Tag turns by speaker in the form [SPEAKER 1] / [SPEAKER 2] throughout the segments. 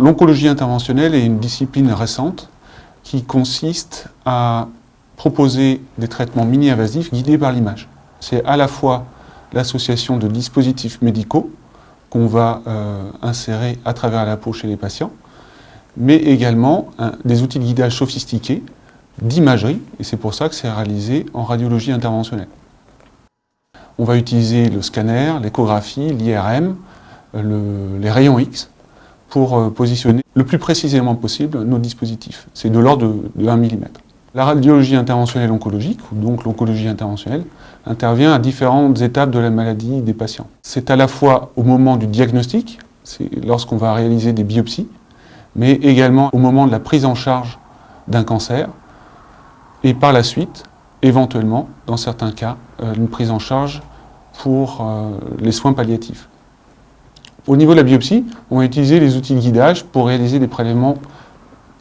[SPEAKER 1] L'oncologie interventionnelle est une discipline récente qui consiste à proposer des traitements mini-invasifs guidés par l'image. C'est à la fois l'association de dispositifs médicaux qu'on va insérer à travers la peau chez les patients, mais également des outils de guidage sophistiqués d'imagerie, et c'est pour ça que c'est réalisé en radiologie interventionnelle. On va utiliser le scanner, l'échographie, l'IRM, les rayons X, pour positionner le plus précisément possible nos dispositifs. C'est de l'ordre de 1 mm. La radiologie interventionnelle oncologique, ou donc l'oncologie interventionnelle, intervient à différentes étapes de la maladie des patients. C'est à la fois au moment du diagnostic, c'est lorsqu'on va réaliser des biopsies, mais également au moment de la prise en charge d'un cancer, et par la suite, éventuellement, dans certains cas, une prise en charge pour les soins palliatifs. Au niveau de la biopsie, on va utiliser les outils de guidage pour réaliser des prélèvements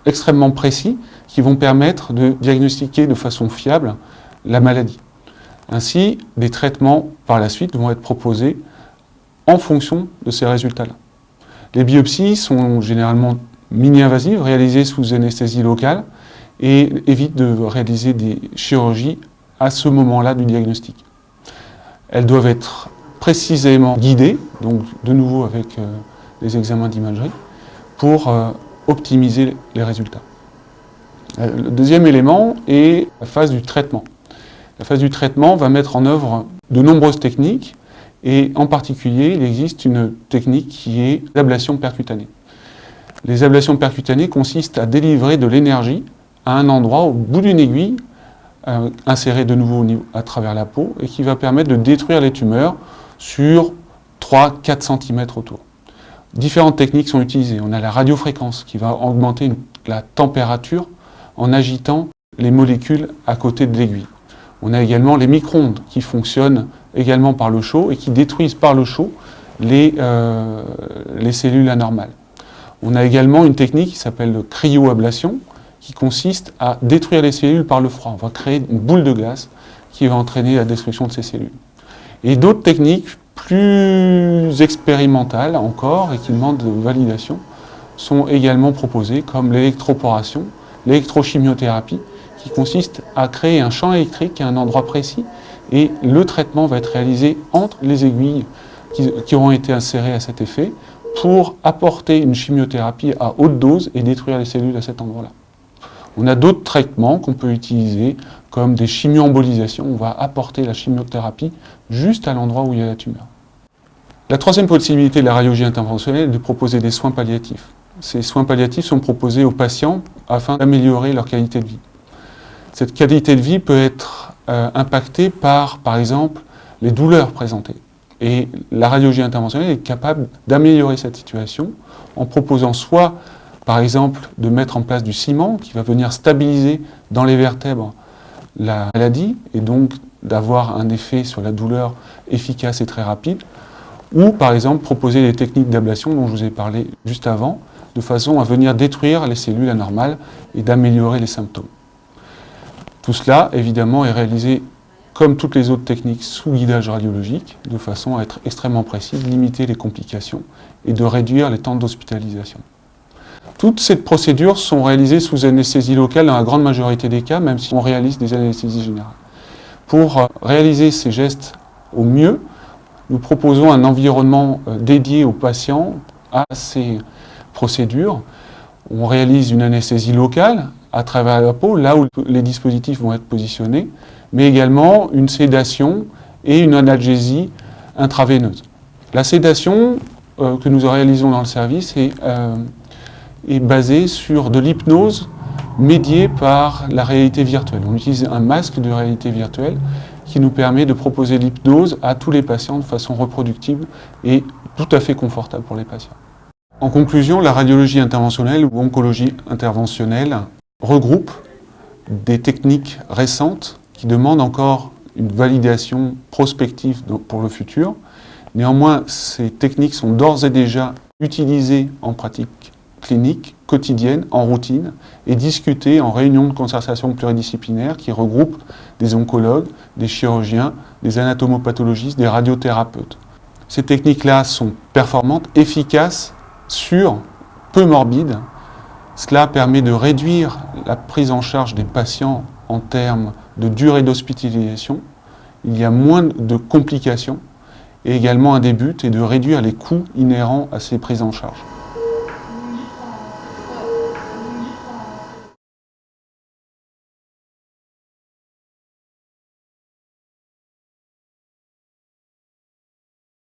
[SPEAKER 1] extrêmement précis qui vont permettre de diagnostiquer de façon fiable la maladie. Ainsi, des traitements par la suite vont être proposés en fonction de ces résultats-là. Les biopsies sont généralement mini-invasives, réalisées sous anesthésie locale et évitent de réaliser des chirurgies à ce moment-là du diagnostic. Elles doivent être précisément guidées, donc de nouveau avec des examens d'imagerie, pour optimiser les résultats. Le deuxième élément est la phase du traitement. La phase du traitement va mettre en œuvre de nombreuses techniques, et en particulier, il existe une technique qui est l'ablation percutanée. Les ablations percutanées consistent à délivrer de l'énergie à un endroit au bout d'une aiguille, insérée de nouveau à travers la peau, et qui va permettre de détruire les tumeurs sur 3-4 cm autour. Différentes techniques sont utilisées. On a la radiofréquence qui va augmenter la température en agitant les molécules à côté de l'aiguille. On a également les micro-ondes qui fonctionnent également par le chaud et qui détruisent par le chaud les cellules anormales. On a également une technique qui s'appelle le cryoablation qui consiste à détruire les cellules par le froid. On va créer une boule de glace qui va entraîner la destruction de ces cellules. Et d'autres techniques plus expérimentales encore et qui demandent de validation sont également proposées comme l'électroporation, l'électrochimiothérapie qui consiste à créer un champ électrique à un endroit précis et le traitement va être réalisé entre les aiguilles qui auront été insérées à cet effet pour apporter une chimiothérapie à haute dose et détruire les cellules à cet endroit-là. On a d'autres traitements qu'on peut utiliser comme des chimioembolisations. On va apporter la chimiothérapie juste à l'endroit où il y a la tumeur. La troisième possibilité de la radiologie interventionnelle est de proposer des soins palliatifs. Ces soins palliatifs sont proposés aux patients afin d'améliorer leur qualité de vie. Cette qualité de vie peut être impactée par exemple, les douleurs présentées. Et la radiologie interventionnelle est capable d'améliorer cette situation en proposant soit, par exemple, de mettre en place du ciment qui va venir stabiliser dans les vertèbres la maladie et donc d'avoir un effet sur la douleur efficace et très rapide, ou par exemple proposer des techniques d'ablation dont je vous ai parlé juste avant, de façon à venir détruire les cellules anormales et d'améliorer les symptômes. Tout cela, évidemment, est réalisé comme toutes les autres techniques sous guidage radiologique, de façon à être extrêmement précise, limiter les complications et de réduire les temps d'hospitalisation. Toutes ces procédures sont réalisées sous anesthésie locale dans la grande majorité des cas, même si on réalise des anesthésies générales. Pour réaliser ces gestes au mieux, nous proposons un environnement dédié aux patients à ces procédures. On réalise une anesthésie locale à travers la peau, là où les dispositifs vont être positionnés, mais également une sédation et une analgésie intraveineuse. La sédation que nous réalisons dans le service est basée sur de l'hypnose médiée par la réalité virtuelle. On utilise un masque de réalité virtuelle qui nous permet de proposer l'hypnose à tous les patients de façon reproductible et tout à fait confortable pour les patients. En conclusion, la radiologie interventionnelle ou oncologie interventionnelle regroupe des techniques récentes qui demandent encore une validation prospective pour le futur. Néanmoins, ces techniques sont d'ores et déjà utilisées en pratique clinique, quotidienne, en routine, et discutées en réunions de concertation pluridisciplinaire qui regroupent des oncologues, des chirurgiens, des anatomopathologistes, des radiothérapeutes. Ces techniques-là sont performantes, efficaces sur peu morbide. Cela permet de réduire la prise en charge des patients en termes de durée d'hospitalisation. Il y a moins de complications et également un des buts est de réduire les coûts inhérents à ces prises en charge.